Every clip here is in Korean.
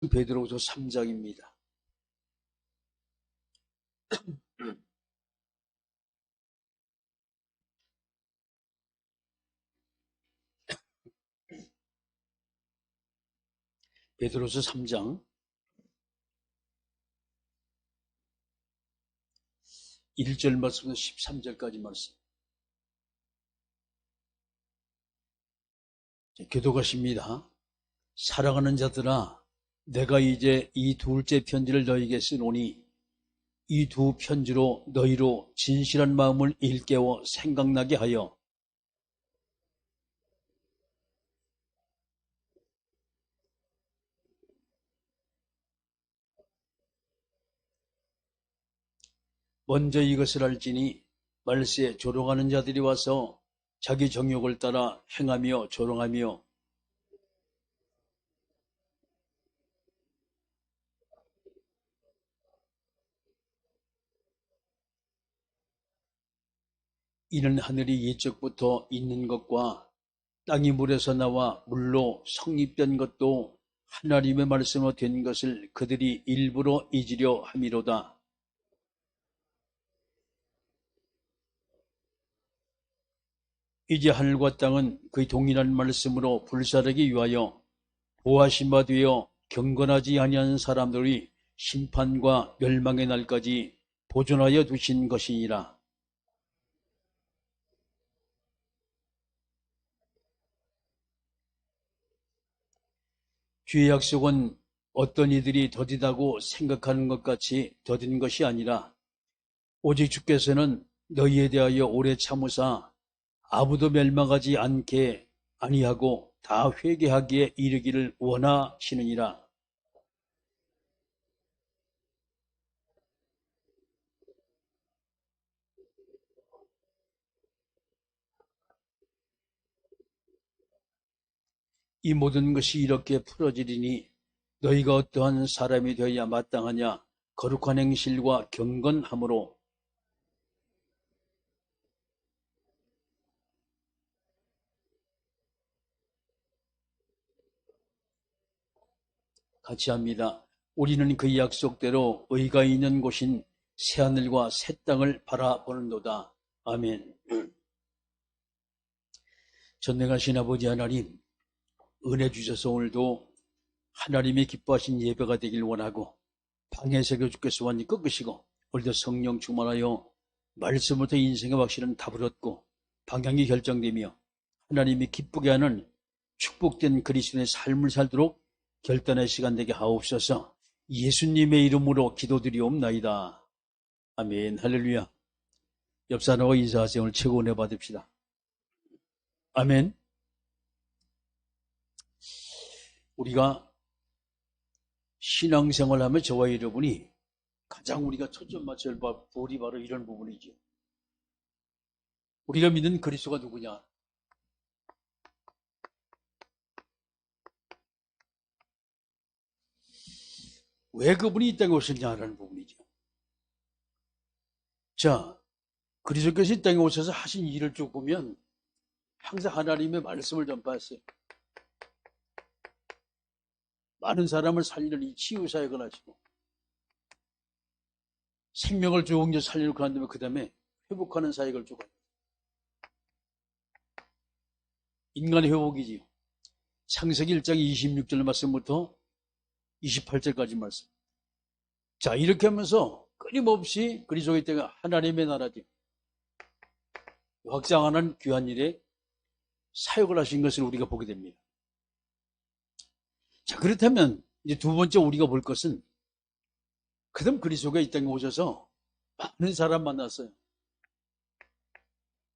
베드로후서 3장입니다. 베드로후서 3장 1절 말씀부터 13절까지 말씀. 교독하십니다. 사랑하는 자들아, 내가 이제 이 둘째 편지를 너희에게 쓰노니 이 두 편지로 너희로 진실한 마음을 일깨워 생각나게 하여 먼저 이것을 알지니 말세에 조롱하는 자들이 와서 자기 정욕을 따라 행하며 조롱하며 이는 하늘이 예적부터 있는 것과 땅이 물에서 나와 물로 성립된 것도 하나님의 말씀으로 된 것을 그들이 일부러 잊으려 함이로다. 이제 하늘과 땅은 그 동일한 말씀으로 불사르기 위하여 보하신 바 되어 경건하지 아니한 사람들이 심판과 멸망의 날까지 보존하여 두신 것이니라. 주의 약속은 어떤 이들이 더디다고 생각하는 것 같이 더딘 것이 아니라 오직 주께서는 너희에 대하여 오래 참으사 아무도 멸망하지 않게 아니하고 다 회개하기에 이르기를 원하시느니라. 이 모든 것이 이렇게 풀어지리니 너희가 어떠한 사람이 되어야 마땅하냐? 거룩한 행실과 경건함으로 같이 합니다. 우리는 그 약속대로 의가 있는 곳인 새하늘과 새 땅을 바라보는도다. 아멘. 전능하신 아버지 하나님, 은혜 주셔서 오늘도 하나님이 기뻐하신 예배가 되길 원하고 방해 새겨 주께서 완전히 꺾으시고 오늘도 성령 충만하여 말씀부터 인생의 확실한 답을 얻고 방향이 결정되며 하나님이 기쁘게 하는 축복된 그리스도의 삶을 살도록 결단의 시간 되게 하옵소서. 예수님의 이름으로 기도드리옵나이다. 아멘. 할렐루야. 옆 사람하고 인사하세요. 오늘 최고 은혜 받읍시다. 아멘. 우리가 신앙생활 하면 저와 여러분이 가장 우리가 초점 맞춰야 할 부분이 바로 이런 부분이죠. 우리가 믿는 그리스도가 누구냐? 왜 그분이 이 땅에 오셨냐라는 부분이죠. 자, 그리스도께서 이 땅에 오셔서 하신 일을 쭉 보면 항상 하나님의 말씀을 전파했어요. 많은 사람을 살리는 이 치유사역을 하시고 생명을 조용히 살리고 난 다음에 그 다음에 회복하는 사역을 쭉 합니다. 인간의 회복이지요. 창세기 1장 26절 말씀부터 28절까지 말씀. 자, 이렇게 하면서 끊임없이 그리스도의 때가 하나님의 나라죠. 확장하는 귀한 일에 사역을 하신 것을 우리가 보게 됩니다. 자, 그렇다면 이제 두 번째 우리가 볼 것은 그다음 그리스도가 이 땅에 오셔서 많은 사람 만났어요.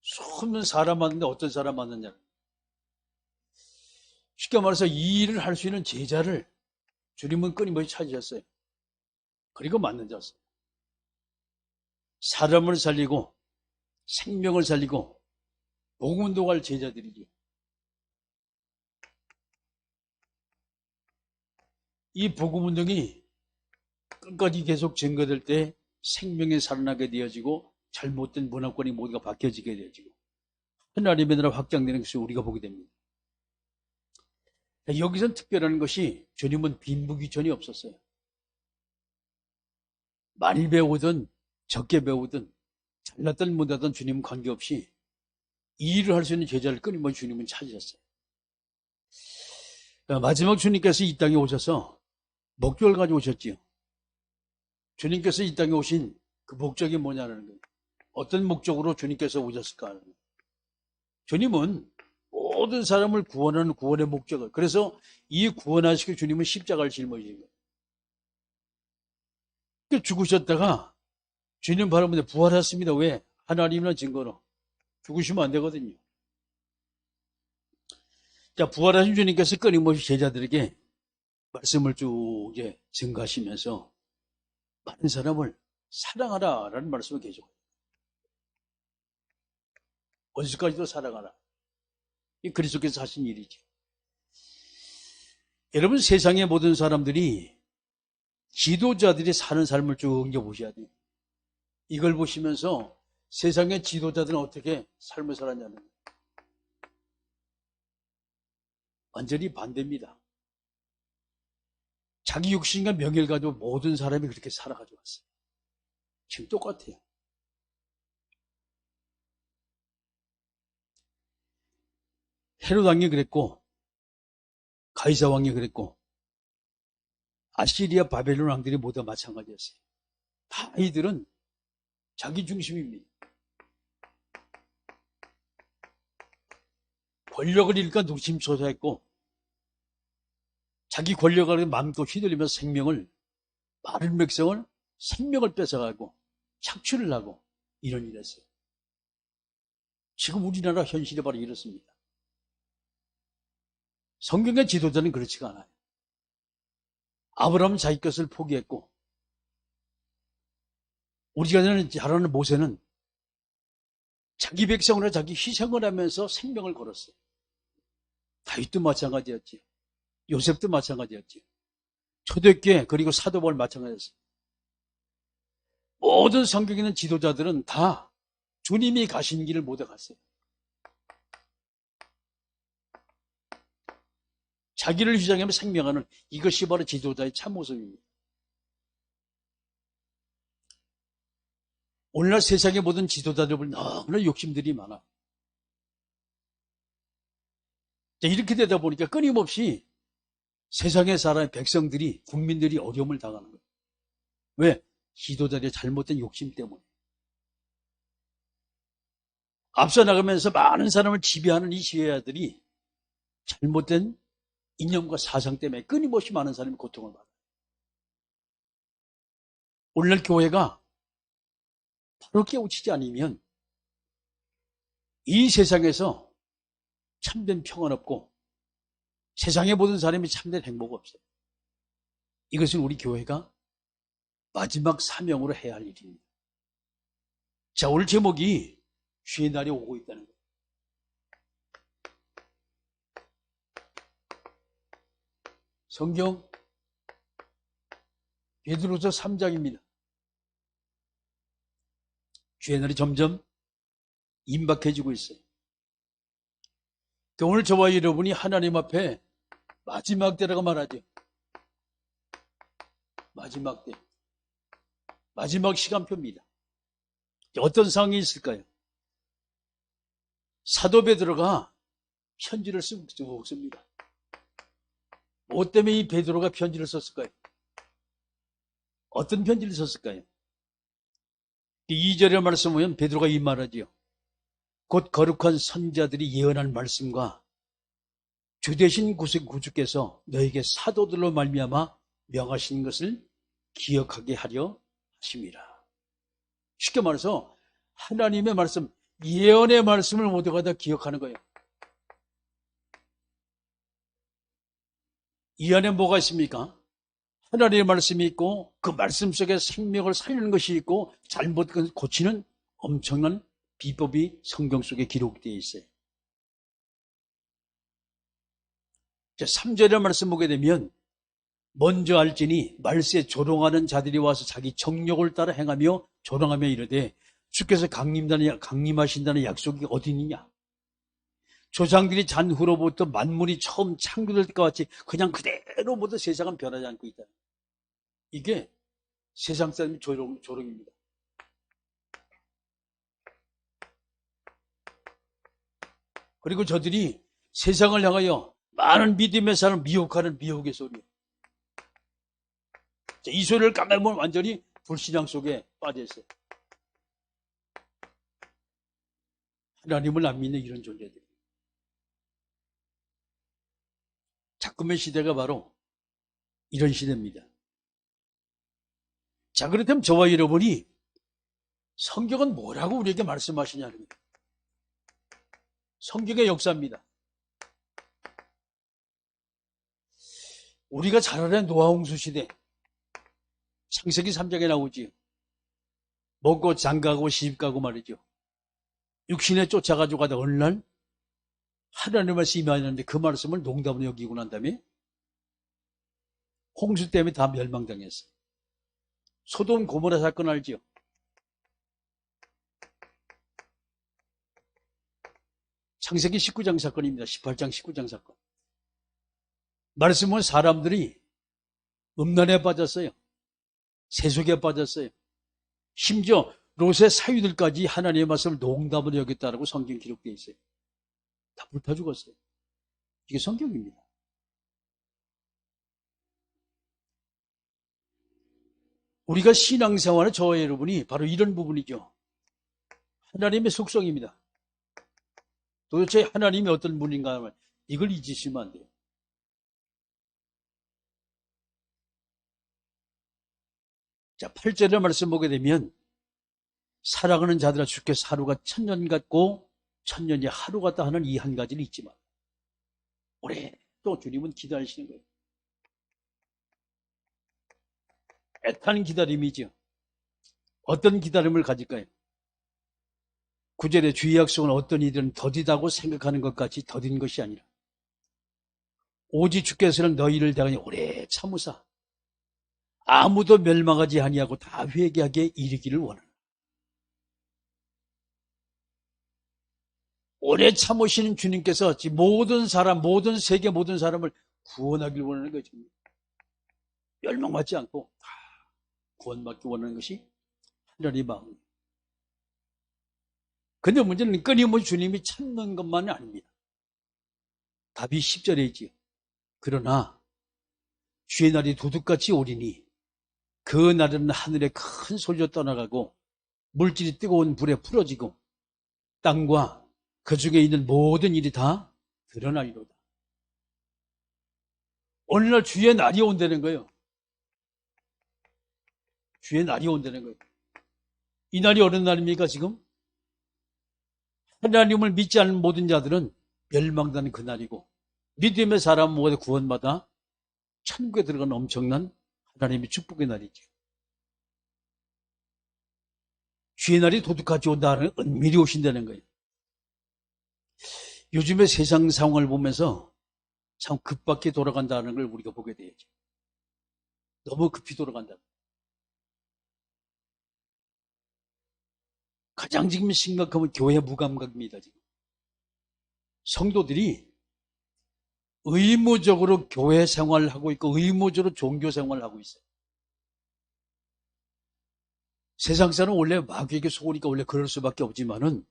수많은 사람 만났는데 어떤 사람 만났냐? 쉽게 말해서 이 일을 할 수 있는 제자를 주님은 끊임없이 찾으셨어요. 그리고 만나셨어요. 사람을 살리고 생명을 살리고 복음 운동할 제자들이죠. 이 복음 운동이 끝까지 계속 증거될 때 생명이 살아나게 되어지고 잘못된 문화권이 모두가 바뀌어지게 되어지고 하나님의 나라 확장되는 것을 우리가 보게 됩니다. 여기선 특별한 것이 주님은 빈부귀천이 없었어요. 많이 배우든 적게 배우든 잘났든 못하든 주님은 관계없이 이 일을 할 수 있는 제자를 끊임없이 주님은 찾으셨어요. 마지막 주님께서 이 땅에 오셔서 목적을 가지고 오셨지요. 주님께서 이 땅에 오신 그 목적이 뭐냐는 거예요. 어떤 목적으로 주님께서 오셨을까 하는 거예요. 주님은 모든 사람을 구원하는 구원의 목적을, 그래서 이 구원하시고 주님은 십자가를 짊어지신 거예요. 죽으셨다가 주님 바라보는데 부활했습니다. 왜? 하나님이라는 증거로. 죽으시면 안 되거든요. 자, 부활하신 주님께서 끊임없이 제자들에게 말씀을 쭉 이제 증가하시면서 많은 사람을 사랑하라라는 말씀을 계속. 어디서까지도 사랑하라. 이 그리스도께서 하신 일이죠. 여러분, 세상의 모든 사람들이 지도자들이 사는 삶을 쭉 보셔야 돼요. 이걸 보시면서 세상의 지도자들은 어떻게 삶을 살았냐는 거예요. 완전히 반대입니다. 자기 욕심과 명예를 가지고 모든 사람이 그렇게 살아가지고 왔어요. 지금 똑같아요. 헤롯 왕이 그랬고, 가이사 왕이 그랬고, 아시리아 바벨론 왕들이 모두 마찬가지였어요. 다 이들은 자기 중심입니다. 권력을 잃으니까 노심초사했고, 자기 권력을 마음껏 휘둘리면서 많은 백성을 생명을 뺏어가고 착취를 하고 이런 일을 했어요. 지금 우리나라 현실이 바로 이렇습니다. 성경의 지도자는 그렇지가 않아요. 아브라함은 자기 것을 포기했고, 우리가 잘 아는 모세는 자기 백성으로 자기 희생을 하면서 생명을 걸었어요. 다윗도 마찬가지였지. 요셉도 마찬가지였지. 초대교회 그리고 사도바울 마찬가지였어요. 모든 성경에 있는 지도자들은 다 주님이 가신 길을 모두 갔어요. 자기를 희생하며 생명하는 이것이 바로 지도자의 참모습입니다. 오늘날 세상의 모든 지도자들 보면 너무나 욕심들이 많아. 이렇게 되다 보니까 끊임없이 세상의 사람, 백성들이, 국민들이 어려움을 당하는 거예요. 왜? 지도자들의 잘못된 욕심 때문에. 앞서 나가면서 많은 사람을 지배하는 이 지혜자들이 잘못된 이념과 사상 때문에 끊임없이 많은 사람이 고통을 받아요. 오늘날 교회가 바로 깨우치지 않으면 이 세상에서 참된 평안 없고 세상의 모든 사람이 참된 행복 없어요. 이것은 우리 교회가 마지막 사명으로 해야 할 일입니다. 자, 오늘 제목이 주의 날이 오고 있다는 거예요. 성경 베드로서 3장입니다. 주의 날이 점점 임박해지고 있어요. 오늘 저와 여러분이 하나님 앞에 마지막 때라고 말하죠. 마지막 때. 마지막 시간표입니다. 어떤 상황이 있을까요? 사도 베드로가 편지를 쓰고 씁니다. 뭐 때문에 이 베드로가 편지를 썼을까요? 어떤 편지를 썼을까요? 2절의 말씀 보면 베드로가 이 말하지요. 곧 거룩한 선자들이 예언한 말씀과 주 되신 구주께서 너에게 사도들로 말미암아 명하신 것을 기억하게 하려 하심이라. 쉽게 말해서 하나님의 말씀, 예언의 말씀을 모두가 다 기억하는 거예요. 이 안에 뭐가 있습니까? 하나님의 말씀이 있고 그 말씀 속에 생명을 살리는 것이 있고 잘못 고치는 엄청난 비법이 성경 속에 기록되어 있어요. 3절의 말씀 보게 되면 먼저 알지니 말세에 조롱하는 자들이 와서 자기 정욕을 따라 행하며 조롱하며 이르되 주께서 강림하신다는 약속이 어디 있느냐? 조상들이 잔 후로부터 만물이 처음 창조될 때과 같이 그냥 그대로 모두 세상은 변하지 않고 있다. 이게 세상 사람의 조롱입니다. 그리고 저들이 세상을 향하여 많은 믿음의 사람을 미혹하는 미혹의 소리예요. 이 소리를 까매면 완전히 불신앙 속에 빠져 있어요. 하나님을 안 믿는 이런 존재들. 작금의 시대가 바로 이런 시대입니다. 자, 그렇다면 저와 여러분이 성경은 뭐라고 우리에게 말씀하시냐는 거예요. 성경의 역사입니다. 우리가 잘 아는 노아홍수 시대, 창세기 3장에 나오지요. 먹고 장가고 시집가고 말이죠. 육신에 쫓아가지고 가다 어느 날 하나님의 말씀이 임하였는데 그 말씀을 농담으로 여기고 난 다음에 홍수 때문에 다 멸망당했어요. 소돔 고모라 사건 알죠? 창세기 19장 사건입니다. 18장 19장 사건. 말씀은 사람들이 음란에 빠졌어요. 세속에 빠졌어요. 심지어 롯의 사위들까지 하나님의 말씀을 농담으로 여겼다라고 성경 기록되어 있어요. 다 불타 죽었어요. 이게 성경입니다. 우리가 신앙생활의 저와 여러분이 바로 이런 부분이죠. 하나님의 속성입니다. 도대체 하나님이 어떤 분인가 하면 이걸 잊으시면 안 돼요. 자, 8절의 말씀 보게 되면 살아가는 자들아 주께서 하루가 천년 같고 천년이 하루 같다 하는 이 한 가지를 잊지 마. 오래 또 주님은 기다리시는 거예요. 애타는 기다림이죠. 어떤 기다림을 가질까요? 9절의 주의 약속은 어떤 이들은 더디다고 생각하는 것 같이 더딘 것이 아니라 오직 주께서는 너희를 대하여 오래 참으사 아무도 멸망하지 아니하고 다 회개하게 이르기를 원하노라. 오래 참으시는 주님께서 모든 사람, 모든 세계 모든 사람을 구원하길 원하는 거죠. 멸망받지 않고 다 구원받기 원하는 것이 하나님의 마음이에요. 근데 문제는 끊임없이 주님이 참는 것만이 아닙니다. 답이 10절에 있지요. 그러나 주의 날이 도둑같이 오리니 그 날은 하늘에 큰 소리로 떠나가고 물질이 뜨거운 불에 풀어지고 땅과 그 중에 있는 모든 일이 다 드러나리로다. 어느 날 주의 날이 온다는 거예요. 주의 날이 온다는 거예요. 이 날이 어느 날입니까 지금? 하나님을 믿지 않는 모든 자들은 멸망하는 그 날이고 믿음의 사람 모두 구원받아 천국에 들어가는 엄청난 하나님의 축복의 날이죠. 주의 날이 도둑같이 온다는 은밀히 오신다는 거예요. 요즘의 세상 상황을 보면서 참 급박히 돌아간다는 걸 우리가 보게 되죠. 너무 급히 돌아간다. 가장 지금 심각하면 교회 무감각입니다. 지금 성도들이 의무적으로 교회 생활을 하고 있고 의무적으로 종교 생활을 하고 있어요. 세상 사람은 원래 마귀에게 속으니까 원래 그럴 수밖에 없지만은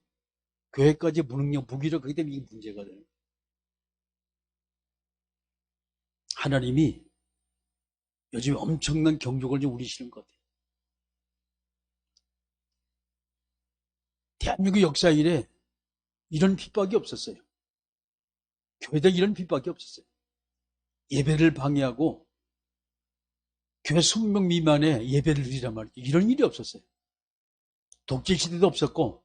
교회까지 무능력, 무기력하기 때문에 이게 문제가 돼요. 하나님이 요즘 엄청난 경종을 좀 울리시는 것 같아요. 대한민국 역사 이래 이런 핍박이 없었어요. 교회에 이런 핍박이 없었어요. 예배를 방해하고 교회 20명 미만의 예배를 드리란 말이죠. 이런 일이 없었어요. 독재시대도 없었고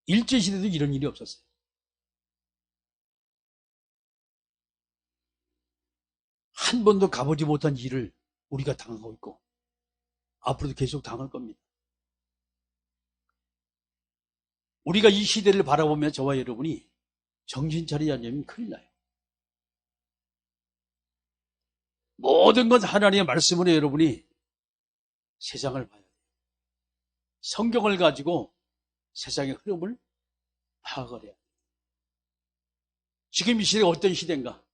일제시대도 이런 일이 없었어요. 한 번도 가보지 못한 일을 우리가 당하고 있고 앞으로도 계속 당할 겁니다. 우리가 이 시대를 바라보면 저와 여러분이 정신 차리지 않으면 큰일 나요. 모든 건 하나님의 말씀으로 여러분이 세상을 봐야 돼요. 성경을 가지고 세상의 흐름을 파악을 해야 돼요. 지금 이 시대가 어떤 시대인가?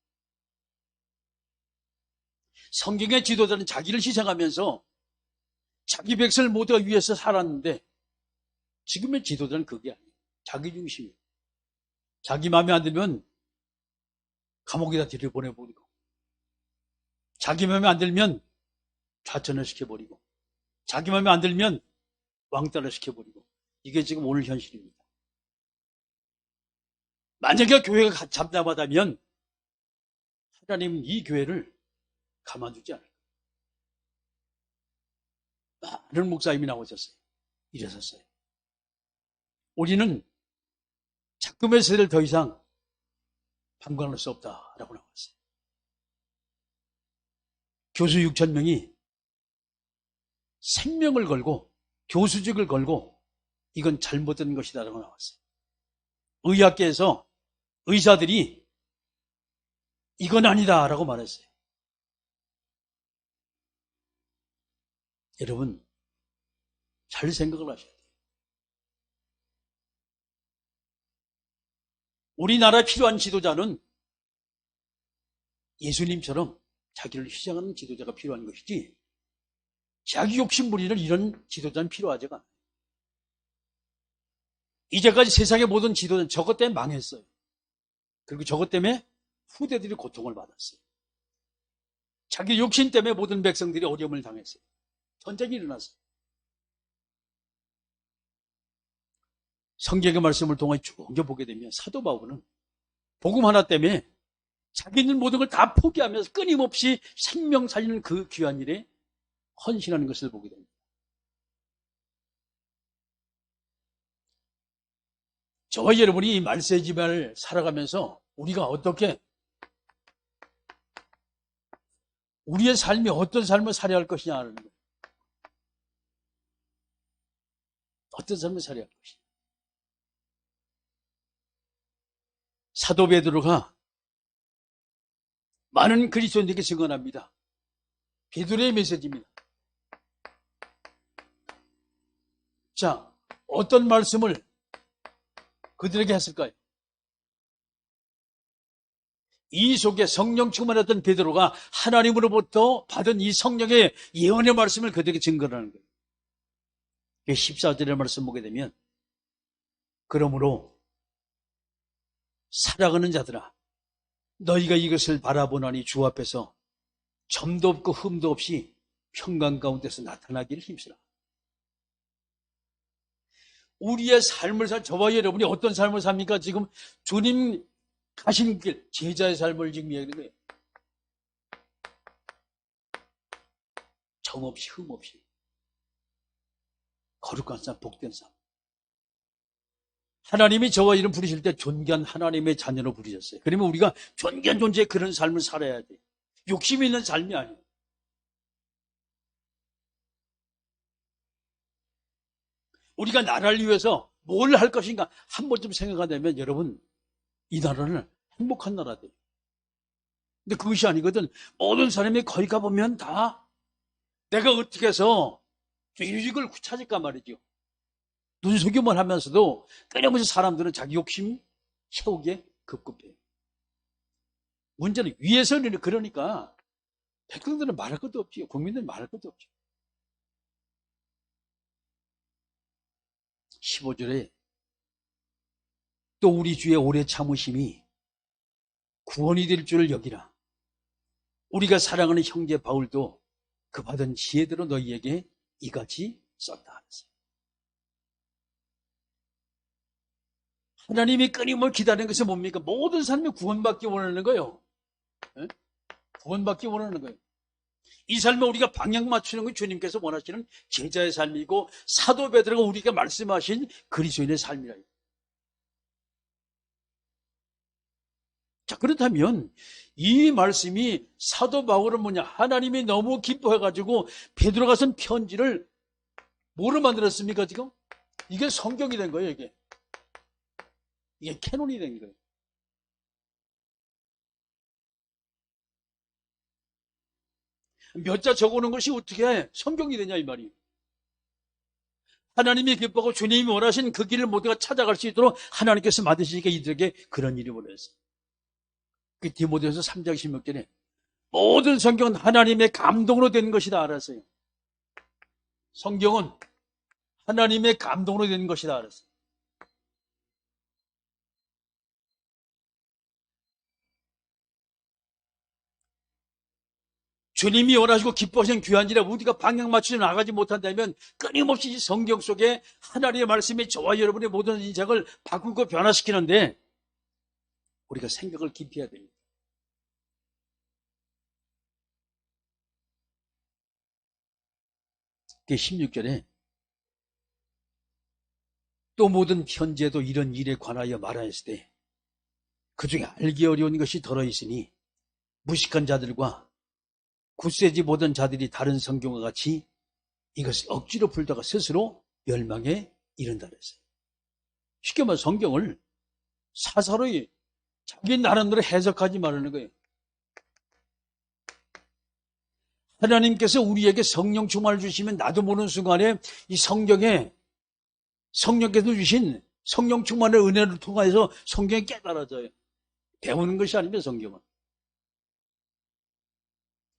성경의 지도자는 자기를 희생하면서 자기 백성을 모두가 위해서 살았는데 지금의 지도자는 그게 아니에요. 자기 중심이에요. 자기 마음에 안 들면 감옥에다 들여보내버리고 자기 마음에 안 들면 좌천을 시켜버리고 자기 마음에 안 들면 왕따를 시켜버리고 이게 지금 오늘 현실입니다. 만약에 교회가 잠잠하다면 하나님은 이 교회를 가만두지 않을 거예요. 많은 목사님이 나오셨어요. 이러셨어요. 우리는 작금의 세대를 더 이상 방관할 수 없다라고 나왔어요. 교수 6천 명이 생명을 걸고 교수직을 걸고 이건 잘못된 것이다라고 나왔어요. 의학계에서 의사들이 이건 아니다라고 말했어요. 여러분 잘 생각을 하셔야 돼요. 우리나라에 필요한 지도자는 예수님처럼 자기를 희생하는 지도자가 필요한 것이지 자기 욕심 부리는 이런 지도자는 필요하지가 않아요. 이제까지 세상의 모든 지도자는 저것 때문에 망했어요. 그리고 저것 때문에 후대들이 고통을 받았어요. 자기 욕심 때문에 모든 백성들이 어려움을 당했어요. 전쟁이 일어났어요. 성경의 말씀을 통해 쭉 보게 되면 사도 바울은 복음 하나 때문에 자기는 모든 걸 다 포기하면서 끊임없이 생명 살리는 그 귀한 일에 헌신하는 것을 보게 됩니다. 저와 여러분이 이 말세의 집안을 살아가면서 우리가 어떻게 우리의 삶이 어떤 삶을 살아야 할 것이냐 하는 거예요. 어떤 삶을 살아야 할 것이냐. 사도 베드로가 많은 그리스도인에게 증언합니다. 베드로의 메시지입니다. 자, 어떤 말씀을 그들에게 했을까요? 이 속에 성령 충만했던 베드로가 하나님으로부터 받은 이 성령의 예언의 말씀을 그들에게 증거하는 거예요. 14절의 말씀 보게 되면 그러므로 살아가는 자들아 너희가 이것을 바라보나니 주 앞에서 점도 없고 흠도 없이 평강 가운데서 나타나기를 힘쓰라. 우리의 삶을 저와 여러분이 어떤 삶을 삽니까? 지금 주님 가신 길, 제자의 삶을 지금 얘기하는 거예요. 정 없이 흠 없이 거룩한 삶, 복된 삶. 하나님이 저와 이름 부르실 때 존귀한 하나님의 자녀로 부르셨어요. 그러면 우리가 존귀한 존재의 그런 삶을 살아야 돼요. 욕심 있는 삶이 아니에요. 우리가 나라를 위해서 뭘 할 것인가 한 번쯤 생각하다면 여러분 이 나라는 행복한 나라 돼요. 근데 그것이 아니거든. 모든 사람이 거기 가보면 다 내가 어떻게 해서 유익을 찾을까 말이죠. 눈속임을 하면서도 끊임없이 사람들은 자기 욕심 채우기에 급급해요. 문제는 위에서는 그러니까 백성들은 말할 것도 없지요. 국민들은 말할 것도 없죠. 15절에 또 우리 주의 오래 참으심이 구원이 될 줄을 여기라. 우리가 사랑하는 형제 바울도 그 받은 지혜대로 너희에게 이같이 썼다 하셨어요. 하나님이 끊임을 기다리는 것이 뭡니까? 모든 사람이 구원받기 원하는 거예요. 네? 구원받기 원하는 거예요. 이 삶에 우리가 방향 맞추는 건 주님께서 원하시는 제자의 삶이고 사도 베드로가 우리에게 말씀하신 그리스도인의 삶이라. 자, 그렇다면 이 말씀이 사도 바울은 뭐냐? 하나님이 너무 기뻐해가지고 베드로가 쓴 편지를 뭐로 만들었습니까 지금? 이게 성경이 된 거예요. 이게 캐논이 된 거예요. 몇 자 적어놓은 것이 어떻게 성경이 되냐 이 말이에요. 하나님이 기뻐하고 주님이 원하신 그 길을 모두가 찾아갈 수 있도록 하나님께서 만드시니까 이들에게 그런 일이 원했어요. 그 디모데후서 3장 16절에 모든 성경은 하나님의 감동으로 된 것이다 알았어요. 성경은 하나님의 감동으로 된 것이다 알았어요. 주님이 원하시고 기뻐하시는 귀한 일에 우리가 방향 맞추지 나가지 못한다면 끊임없이 성경 속에 하나님의 말씀이 저와 여러분의 모든 인생을 바꾸고 변화시키는데 우리가 생각을 깊이 해야 됩니다. 그 16절에 또 모든 현재도 이런 일에 관하여 말하였을 때 그중에 알기 어려운 것이 들어있으니 무식한 자들과 굳세지 못한 자들이 다른 성경과 같이 이것을 억지로 풀다가 스스로 멸망에 이른다 그랬어요. 쉽게 말해 성경을 사사로이 자기 나름대로 해석하지 말라는 거예요. 하나님께서 우리에게 성령 충만을 주시면 나도 모르는 순간에 이 성경에 성령께서 주신 성령 충만의 은혜를 통해서 성경이 깨달아져요. 배우는 것이 아니면 성경은.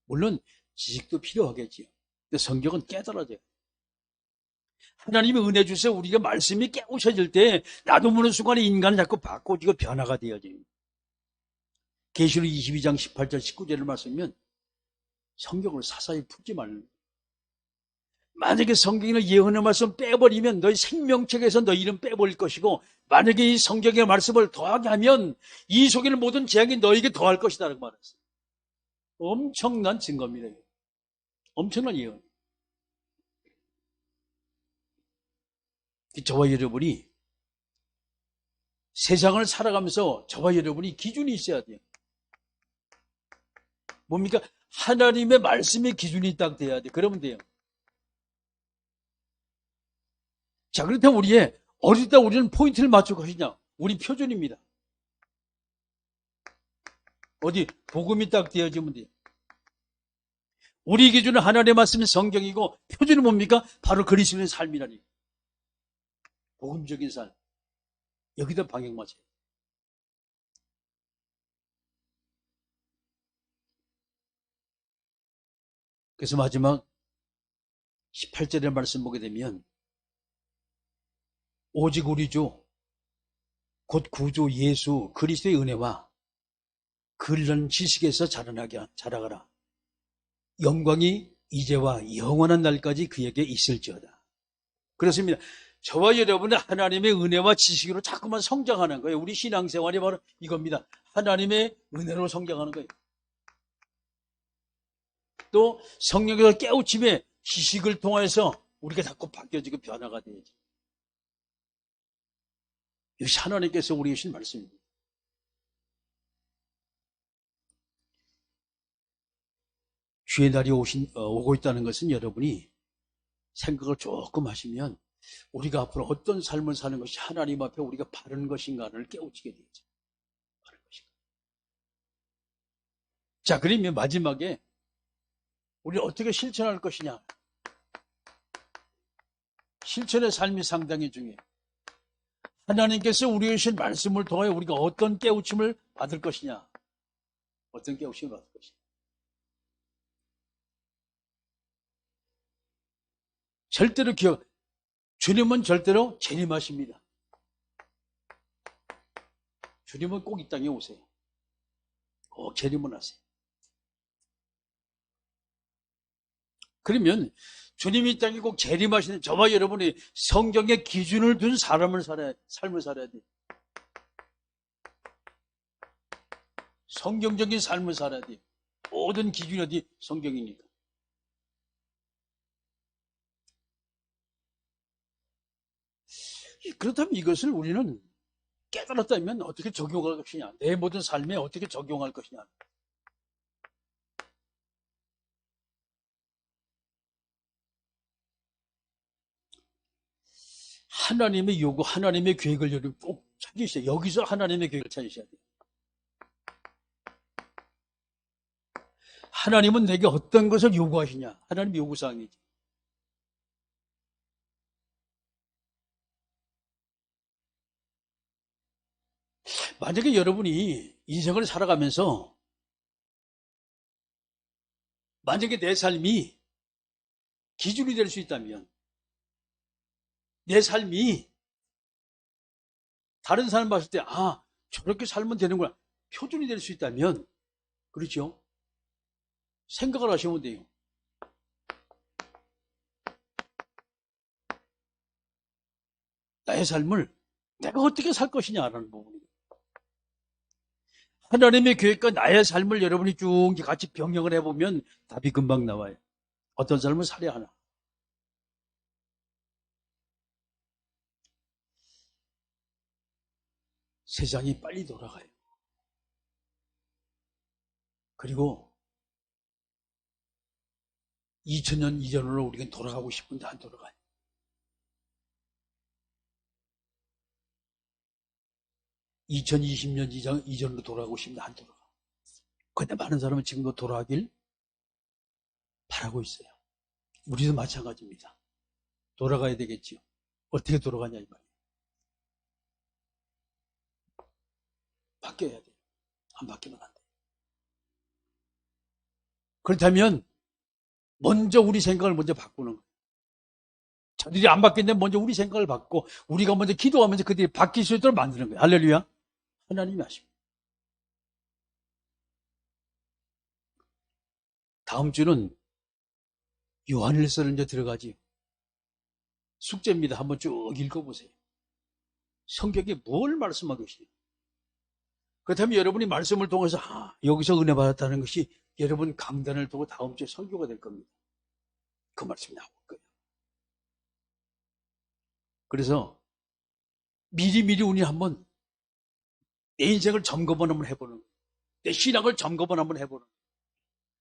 물론 지식도 필요하겠지요. 근데 성경은 깨달아져요. 하나님의 은혜 주세요. 우리가 말씀이 깨우쳐질 때 나도 모르는 순간에 인간은 자꾸 바꿔지고 변화가 되어져요. 계시록 22장 18절 19절을 말씀이면 성경을 사사히 풀지 말는. 만약에 성경의 예언의 말씀 빼버리면 너희 생명책에서 너희 이름 빼버릴 것이고 만약에 이 성경의 말씀을 더하게 하면 이 속에 있는 모든 재앙이 너에게 더할 것이다 라고 말했어요. 엄청난 증거입니다. 엄청난 예언. 저와 여러분이 세상을 살아가면서 저와 여러분이 기준이 있어야 돼요. 뭡니까? 하나님의 말씀의 기준이 딱 돼야 돼. 그러면 돼요. 자, 그렇다면 우리의 어릴 때 우리는 포인트를 맞출 것이냐? 우리 표준입니다. 어디 복음이 딱 되어지면 돼요. 우리 기준은 하나님의 말씀이 성경이고 표준은 뭡니까? 바로 그리스도의 삶이라니. 복음적인 삶. 여기다 방향 맞춰요. 그래서 마지막 18절의 말씀 보게 되면 오직 우리 주 곧 구주 예수 그리스도의 은혜와 그런 지식에서 자라가라. 영광이 이제와 영원한 날까지 그에게 있을지어다. 그렇습니다. 저와 여러분은 하나님의 은혜와 지식으로 자꾸만 성장하는 거예요. 우리 신앙생활이 바로 이겁니다. 하나님의 은혜로 성장하는 거예요. 또 성령에서 깨우침의 지식을 통해서 우리가 자꾸 바뀌어지고 변화가 되어야지. 이것이 하나님께서 우리에게 주신 말씀입니다. 주의 날이 오고 있다는 것은 여러분이 생각을 조금 하시면 우리가 앞으로 어떤 삶을 사는 것이 하나님 앞에 우리가 바른 것인가를 깨우치게 되죠. 바른 것인가. 자, 그러면 마지막에 우리는 어떻게 실천할 것이냐. 실천의 삶이 상당히 중요해요. 하나님께서 우리에게 주신 말씀을 통해 우리가 어떤 깨우침을 받을 것이냐. 어떤 깨우침을 받을 것이냐. 절대로 주님은 절대로 재림하십니다. 주님은 꼭 이 땅에 오세요. 꼭 재림을 하세요. 그러면 주님이 이 땅에 꼭 재림하시는 저와 여러분이 성경의 기준을 둔 삶을 살아야 돼요. 성경적인 삶을 살아야 돼요. 모든 기준이 어디 성경이니까. 그렇다면 이것을 우리는 깨달았다면 어떻게 적용할 것이냐. 내 모든 삶에 어떻게 적용할 것이냐. 하나님의 요구, 하나님의 계획을 여러분 꼭 찾으셔야 돼요. 여기서 하나님의 계획을 찾으셔야 돼요. 하나님은 내게 어떤 것을 요구하시냐. 하나님 요구사항이지. 만약에 여러분이 인생을 살아가면서 만약에 내 삶이 기준이 될 수 있다면, 내 삶이 다른 사람 봤을 때 저렇게 살면 되는구나, 표준이 될 수 있다면, 그렇죠? 생각을 하시면 돼요. 나의 삶을 내가 어떻게 살 것이냐라는 부분이에요. 하나님의 계획과 나의 삶을 여러분이 쭉 같이 병행을 해보면 답이 금방 나와요. 어떤 삶을 살아야 하나. 세상이 빨리 돌아가요. 그리고 2000년 이전으로 우리가 돌아가고 싶은데 안 돌아가요. (2020년) 이전으로 돌아가고 싶은데 안 돌아가. 그런데 많은 사람은 지금도 돌아가길 바라고 있어요. 우리도 마찬가지입니다. 돌아가야 되겠지요. 어떻게 돌아가냐 이 말이에요. 바뀌어야 돼요. 안 바뀌면 안 돼요. 그렇다면 먼저 우리 생각을 먼저 바꾸는 거예요. 저들이 안 바뀌는데 먼저 우리 생각을 바꾸고 우리가 먼저 기도하면서 그들이 바뀔 수 있도록 만드는 거예요. 할렐루야. 하나님이 하십니다. 다음 주는 요한일서를 이제 들어가지요. 숙제입니다. 한번 쭉 읽어보세요. 성경에 뭘 말씀하고 계시냐. 그렇다면 여러분이 말씀을 통해서 여기서 은혜 받았다는 것이 여러분 강단을 두고 다음 주에 설교가 될 겁니다. 그 말씀이 나올 거예요. 그래서 미리미리 우리 한번 내 인생을 점검을 한번 해보는 거예요. 내 신앙을 점검을 한번 해보는 거예요.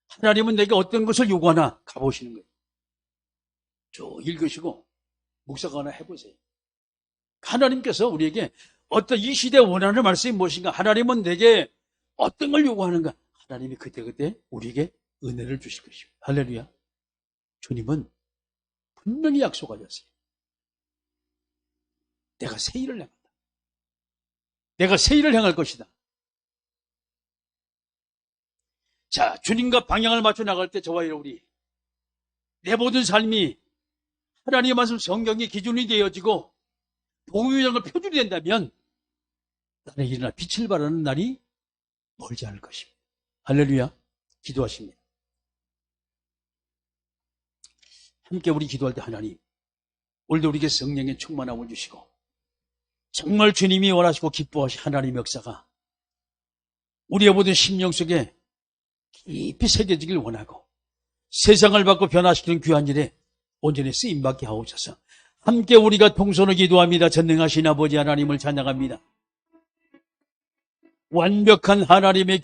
하나님은 내게 어떤 것을 요구하나 가보시는 거예요. 쭉 읽으시고 묵상 하나 해보세요. 하나님께서 우리에게 어떤 이 시대에 원하는 말씀이 무엇인가, 하나님은 내게 어떤 걸 요구하는가, 하나님이 그때그때 우리에게 은혜를 주실 것입니다. 할렐루야. 주님은 분명히 약속하셨어요. 내가 새 일을 행한다. 내가 새 일을 행할 것이다. 자, 주님과 방향을 맞춰 나갈 때 저와 여러분이 내 모든 삶이 하나님의 말씀 성경의 기준이 되어지고 복음의 걸 표준이 된다면 나는 일어나 빛을 발하는 날이 멀지 않을 것입니다. 할렐루야. 기도하십니다. 함께 우리 기도할 때 하나님, 오늘도 우리에게 성령의 충만함을 주시고 정말 주님이 원하시고 기뻐하신 하나님의 역사가 우리의 모든 심령 속에 깊이 새겨지길 원하고 세상을 바꿔 변화시키는 귀한 일에 온전히 쓰임받게 하옵소서. 함께 우리가 통성으로 기도합니다. 전능하신 아버지 하나님을 찬양합니다. 완벽한 하나님의